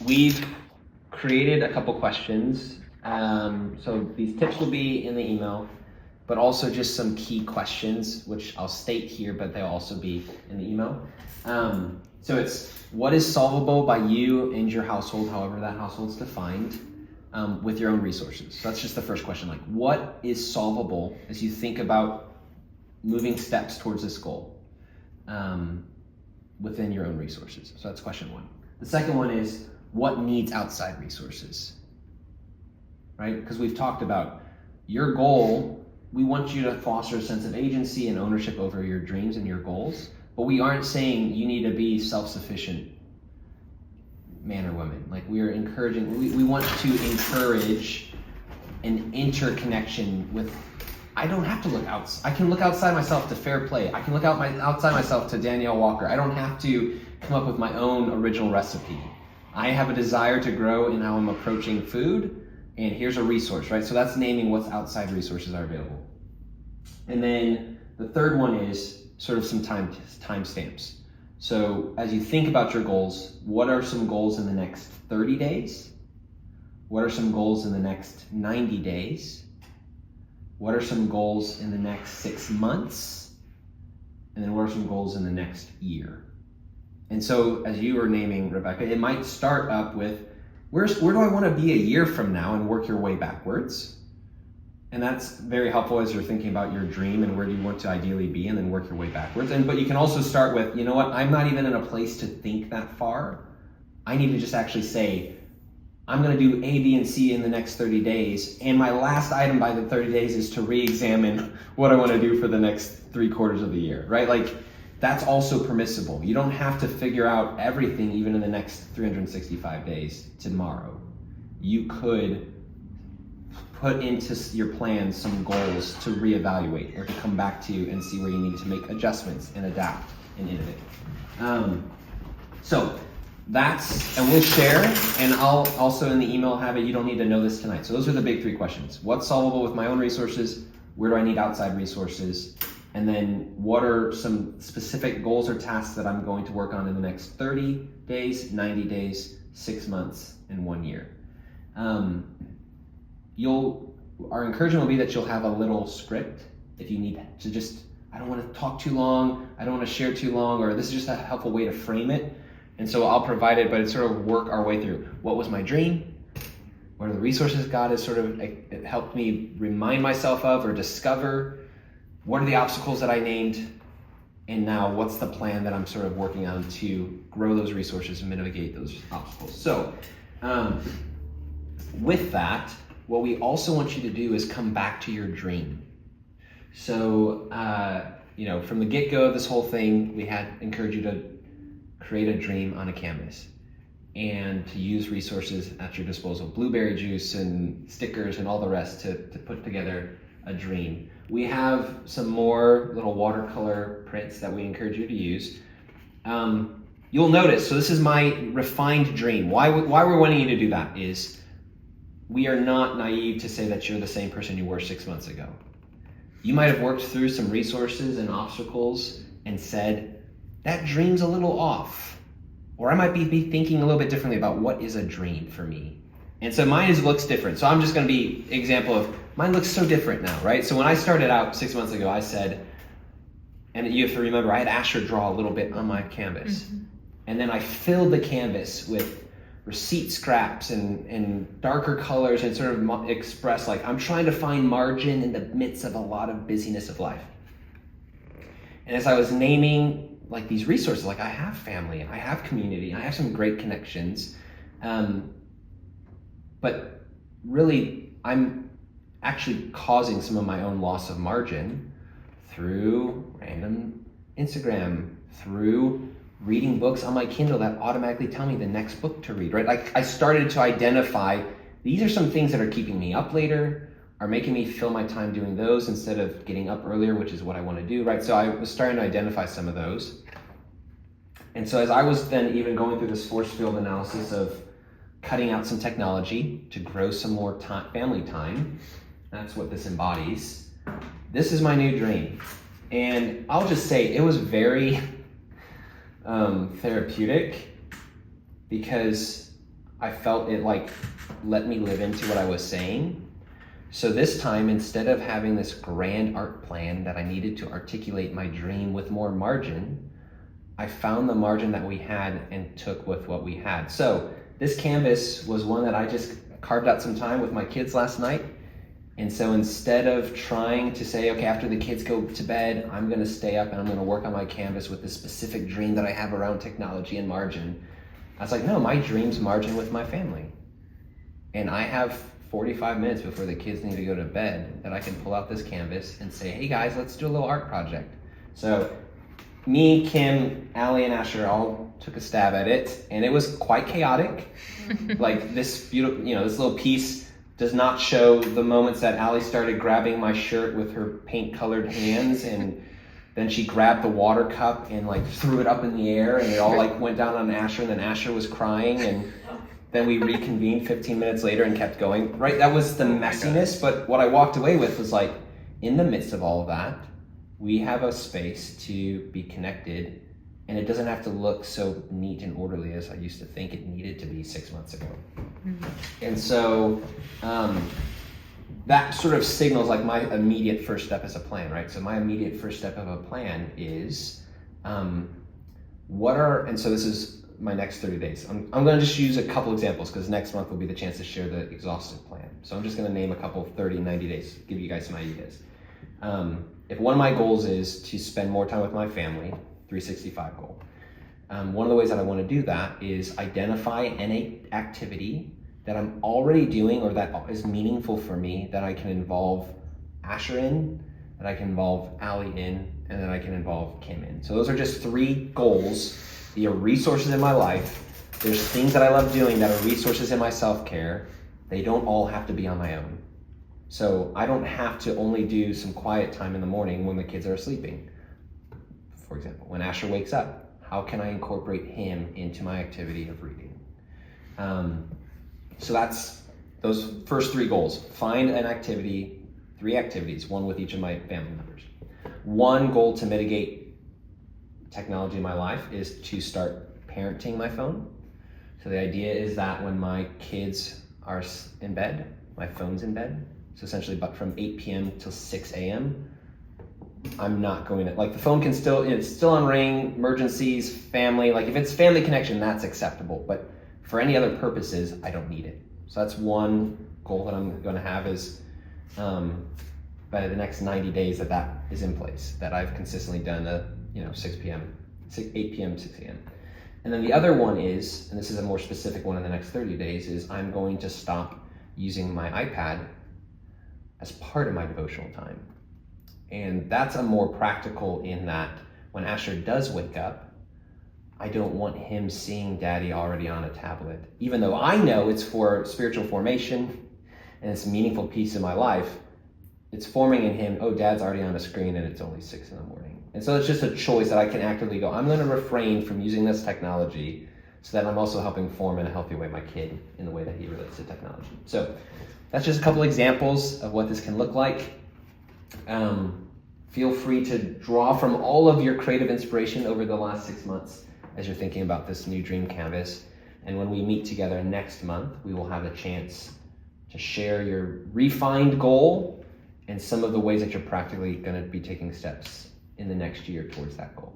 we've created a couple questions. So these tips will be in the email, but also just some key questions, which I'll state here, but they'll also be in the email. So it's, what is solvable by you and your household, however that household's defined, with your own resources? So that's just the first question. Like, what is solvable as you think about moving steps towards this goal within your own resources? So that's question one. The second one is, what needs outside resources? Right? Because we've talked about your goal. We want you to foster a sense of agency and ownership over your dreams and your goals, but we aren't saying you need to be self-sufficient man or woman. Like, we are encouraging, we want to encourage an interconnection with, I don't have to look out. I can look outside myself to Fair Play. I can look outside myself to Danielle Walker. I don't have to come up with my own original recipe. I have a desire to grow in how I'm approaching food, and here's a resource, right? So that's naming what's outside resources are available. And then the third one is sort of some time stamps. So as you think about your goals, what are some goals in the next 30 days? What are some goals in the next 90 days? What are some goals in the next 6 months? And then what are some goals in the next year? And so as you were naming, Rebecca, it might start up with, where do I want to be a year from now, and work your way backwards. And that's very helpful as you're thinking about your dream and where do you want to ideally be, and then work your way backwards. But you can also start with, you know what, I'm not even in a place to think that far. I need to just actually say, I'm going to do A, B, and C in the next 30 days. And my last item by the 30 days is to re-examine what I want to do for the next 3/4 of the year, right? Like, that's also permissible. You don't have to figure out everything even in the next 365 days tomorrow. You could put into your plan some goals to reevaluate or to come back to and see where you need to make adjustments and adapt and innovate. So that's, and we'll share, and I'll also in the email have it. You don't need to know this tonight. So those are the big three questions. What's solvable with my own resources? Where do I need outside resources? And then what are some specific goals or tasks that I'm going to work on in the next 30 days, 90 days, 6 months, and 1 year? Our encouragement will be that you'll have a little script if you need to just, I don't want to talk too long, I don't want to share too long, or this is just a helpful way to frame it. And so I'll provide it, but it's sort of work our way through. What was my dream? What are the resources God has sort of it helped me remind myself of or discover? What are the obstacles that I named? And now what's the plan that I'm sort of working on to grow those resources and mitigate those obstacles? So with that, what we also want you to do is come back to your dream. So, from the get-go of this whole thing, we had encouraged you to create a dream on a canvas and to use resources at your disposal, blueberry juice and stickers and all the rest to put together a dream. We have some more little watercolor prints that we encourage you to use. You'll notice, so this is my refined dream. Why we're wanting you to do that is, we are not naive to say that you're the same person you were 6 months ago. You might have worked through some resources and obstacles and said, that dream's a little off. Or I might be thinking a little bit differently about what is a dream for me. And so mine looks different. So I'm just going to be example of, mine looks so different now, right? So when I started out 6 months ago, I said, and you have to remember, I had Asher draw a little bit on my canvas. Mm-hmm. And then I filled the canvas with receipt scraps and darker colors and sort of express, like, I'm trying to find margin in the midst of a lot of busyness of life. And as I was naming like these resources, like, I have family and I have community and I have some great connections, but really I'm actually causing some of my own loss of margin through random Instagram, through reading books on my Kindle that automatically tell me the next book to read, right? Like, I started to identify, these are some things that are keeping me up later, are making me fill my time doing those instead of getting up earlier, which is what I want to do, right? So I was starting to identify some of those. And so as I was then even going through this force field analysis of cutting out some technology to grow some more family time, that's what this embodies. This is my new dream. And I'll just say, it was very therapeutic, because I felt it like let me live into what I was saying. So this time, instead of having this grand art plan that I needed to articulate my dream with more margin, I found the margin that we had and took with what we had. So this canvas was one that I just carved out some time with my kids last night. And so instead of trying to say, okay, after the kids go to bed, I'm gonna stay up and I'm gonna work on my canvas with the specific dream that I have around technology and margin, I was like, no, my dream's margin with my family. And I have 45 minutes before the kids need to go to bed that I can pull out this canvas and say, hey guys, let's do a little art project. So me, Kim, Allie, and Asher all took a stab at it, and it was quite chaotic. Like this beautiful, this little piece does not show the moments that Allie started grabbing my shirt with her paint-colored hands, and then she grabbed the water cup and like threw it up in the air, and it all like went down on Asher, and then Asher was crying, and then we reconvened 15 minutes later and kept going. Right, that was the messiness, but what I walked away with was like, in the midst of all of that, we have a space to be connected, and it doesn't have to look so neat and orderly as I used to think it needed to be 6 months ago. Mm-hmm. And so that sort of signals like my immediate first step as a plan, right? So my immediate first step of a plan is and so this is my next 30 days. I'm going to just use a couple examples because next month will be the chance to share the exhaustive plan. So I'm just going to name a couple 30, 90 days, give you guys some ideas. If one of my goals is to spend more time with my family, 365 goal, one of the ways that I want to do that is identify an activity that I'm already doing or that is meaningful for me that I can involve Asher in, that I can involve Allie in, and that I can involve Kim in. So those are just 3 goals. They are resources in my life. There's things that I love doing that are resources in my self-care. They don't all have to be on my own. So I don't have to only do some quiet time in the morning when the kids are sleeping. For example, when Asher wakes up, how can I incorporate him into my activity of reading? So that's those first 3 goals. Find an activity, 3 activities, one with each of my family members. One goal to mitigate technology in my life is to start parenting my phone. So the idea is that when my kids are in bed, my phone's in bed. So essentially, but from 8 p.m. till 6 a.m., I'm not going to, like the phone it's still on ring, emergencies, family, like if it's family connection, that's acceptable. But for any other purposes, I don't need it. So that's one goal that I'm going to have is by the next 90 days that is in place, that I've consistently done 6 p.m., 8 p.m., 6 a.m. And then the other one is, and this is a more specific one in the next 30 days, is I'm going to stop using my iPad as part of my devotional time. And that's a more practical in that when Asher does wake up, I don't want him seeing Daddy already on a tablet. Even though I know it's for spiritual formation and it's a meaningful piece of my life, it's forming in him, oh, Dad's already on a screen and it's only 6 a.m. And so it's just a choice that I can actively go, I'm going to refrain from using this technology so that I'm also helping form in a healthy way my kid in the way that he relates to technology. So that's just a couple examples of what this can look like. Feel free to draw from all of your creative inspiration over the last 6 months as you're thinking about this new dream canvas. And when we meet together next month, we will have a chance to share your refined goal and some of the ways that you're practically going to be taking steps in the next year towards that goal.